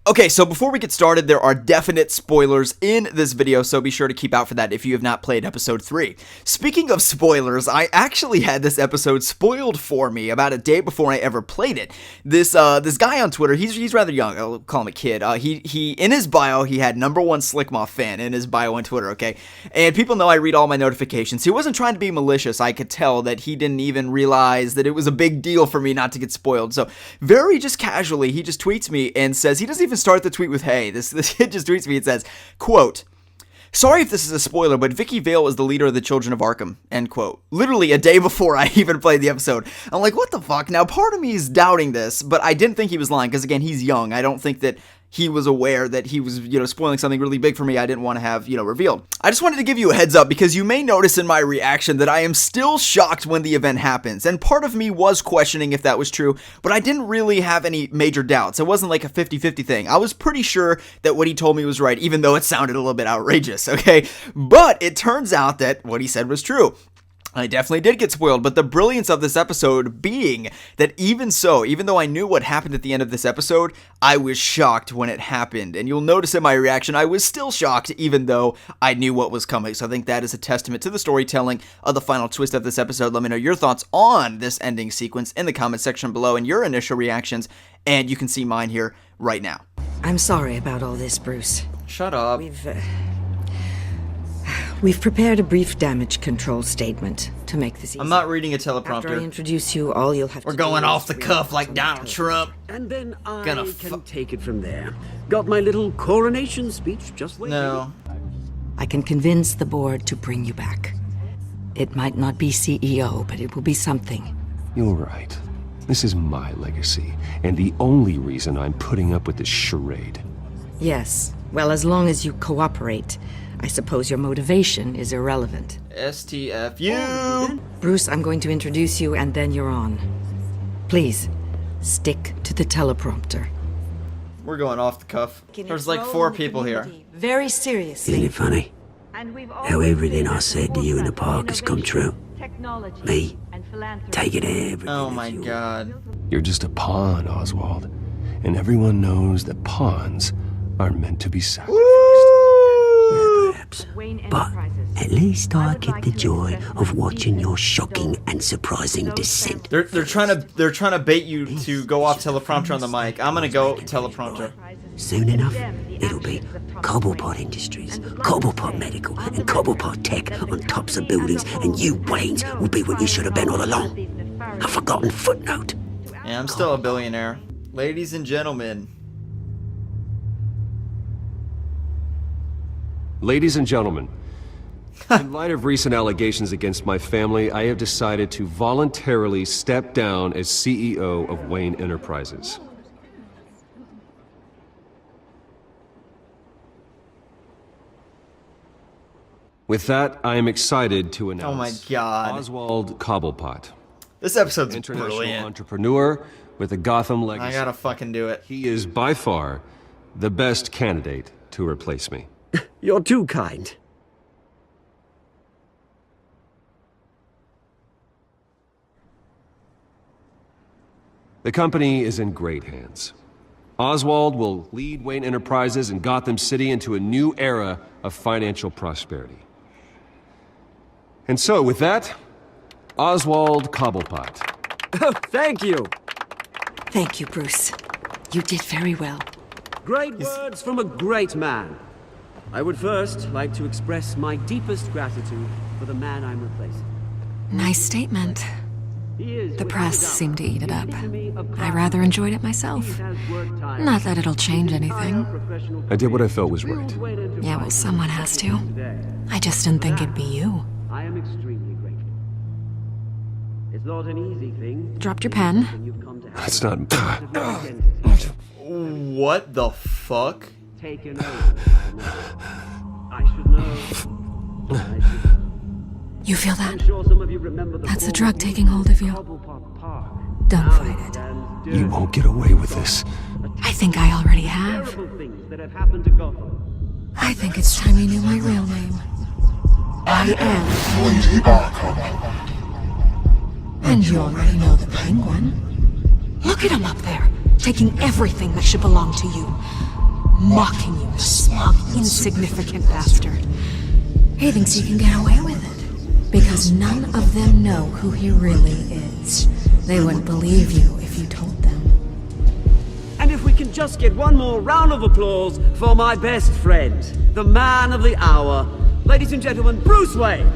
Okay, so before we get started, there are definite spoilers in this video, so be sure to keep out for that if you have not played episode 3. Speaking of spoilers, I actually had this episode spoiled for me about a day before I ever played it. This guy on Twitter, he's rather young, I'll call him a kid. He in his bio, he had #1 Slickmoth fan in his bio on Twitter, okay? And people know I read all my notifications. He wasn't trying to be malicious. I could tell that he didn't even realize that it was a big deal for me not to get spoiled. So very just casually, he just tweets me and says, he doesn't even start the tweet with "Hey." This kid just tweets me and says, quote, "Sorry if this is a spoiler, but Vicky Vale is the leader of the Children of Arkham," end quote. Literally a day before I even played the episode. I'm like, what the fuck? Now, part of me is doubting this, but I didn't think he was lying, because again, he's young. I don't think that he was aware that he was, spoiling something really big for me I didn't want to have, revealed. I just wanted to give you a heads up, because you may notice in my reaction that I am still shocked when the event happens, and part of me was questioning if that was true, but I didn't really have any major doubts. It wasn't like a 50-50 thing. I was pretty sure that what he told me was right, even though it sounded a little bit outrageous, okay? But it turns out that what he said was true. I definitely did get spoiled, but the brilliance of this episode being that even though I knew what happened at the end of this episode, I was shocked when it happened. And you'll notice in my reaction, I was still shocked even though I knew what was coming. So I think that is a testament to the storytelling of the final twist of this episode. Let me know your thoughts on this ending sequence in the comment section below and your initial reactions, and you can see mine here right now. I'm sorry about all this, Bruce. Shut up. We've prepared a brief damage control statement to make this easy. I'm not reading a teleprompter. After I introduce you, all you'll have We're to do going is off the cuff like Donald Trump. And then I can take it from there. Got my little coronation speech just waiting. No. I can convince the board to bring you back. It might not be CEO, but it will be something. You're right. This is my legacy, and the only reason I'm putting up with this charade. Yes. Well, as long as you cooperate. I suppose your motivation is irrelevant. STFU! Bruce, I'm going to introduce you and then you're on. Please, stick to the teleprompter. We're going off the cuff. There's like 4 people here. Very seriously. Isn't it funny? How everything I said to you in the park has come true. Me, taking everything. Oh my god. You're just a pawn, Oswald. And everyone knows that pawns are meant to be sacrificed. Perhaps. But at least I get the joy of watching your shocking and surprising descent. They're trying to bait you to go off teleprompter on the mic. I'm gonna go teleprompter. Soon enough, it'll be Cobblepot Industries, Cobblepot Medical, and Cobblepot Tech on tops of buildings, and you, Waynes, will be what you should have been all along. A forgotten footnote. Yeah, I'm still a billionaire. Ladies and gentlemen. Ladies and gentlemen, in light of recent allegations against my family, I have decided to voluntarily step down as CEO of Wayne Enterprises. With that, I am excited to announce Oh my god. Oswald Cobblepot, This episode's international brilliant. entrepreneur with a Gotham legacy. I gotta fucking do it. He is by far the best candidate to replace me. You're too kind. The company is in great hands. Oswald will lead Wayne Enterprises and Gotham City into a new era of financial prosperity. And so, with that, Oswald Cobblepot. Oh, thank you. Thank you, Bruce. You did very well. Great words from a great man. I would first like to express my deepest gratitude for the man I'm replacing. Nice statement. He is, The press seemed to eat it up. I rather rather enjoyed it myself. Not that it'll change anything. I did what I felt was right. Yeah, well, someone has to. I just didn't think it'd be you. I am extremely grateful. It's not an easy thing. Dropped your pen. when you've come to have That's not... What the fuck? taken over. I should know. You feel I'm that? sure some of you remember the That's the former drug taking hold of you. Cobblepot Park. Don't fight it. And You won't get away with this. I think I already have. terrible things that have happened to Gotham. I think it's time you knew my real name. I am. Arkham. And you already know the Penguin. Look at him up there. taking everything that should belong to you. Mocking you, the smug, insignificant bastard. He thinks he can get away with it, because none of them know who he really is. They wouldn't believe you if you told them. And if we can just get one more round of applause for my best friend, the man of the hour, ladies and gentlemen, Bruce Wayne!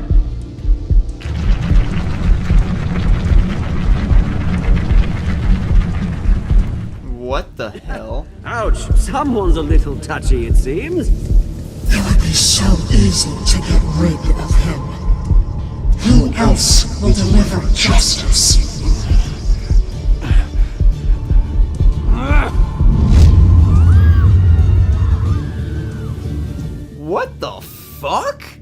What the hell? Ouch, someone's a little touchy, it seems. It would be so easy to get rid of him. Who else will deliver justice?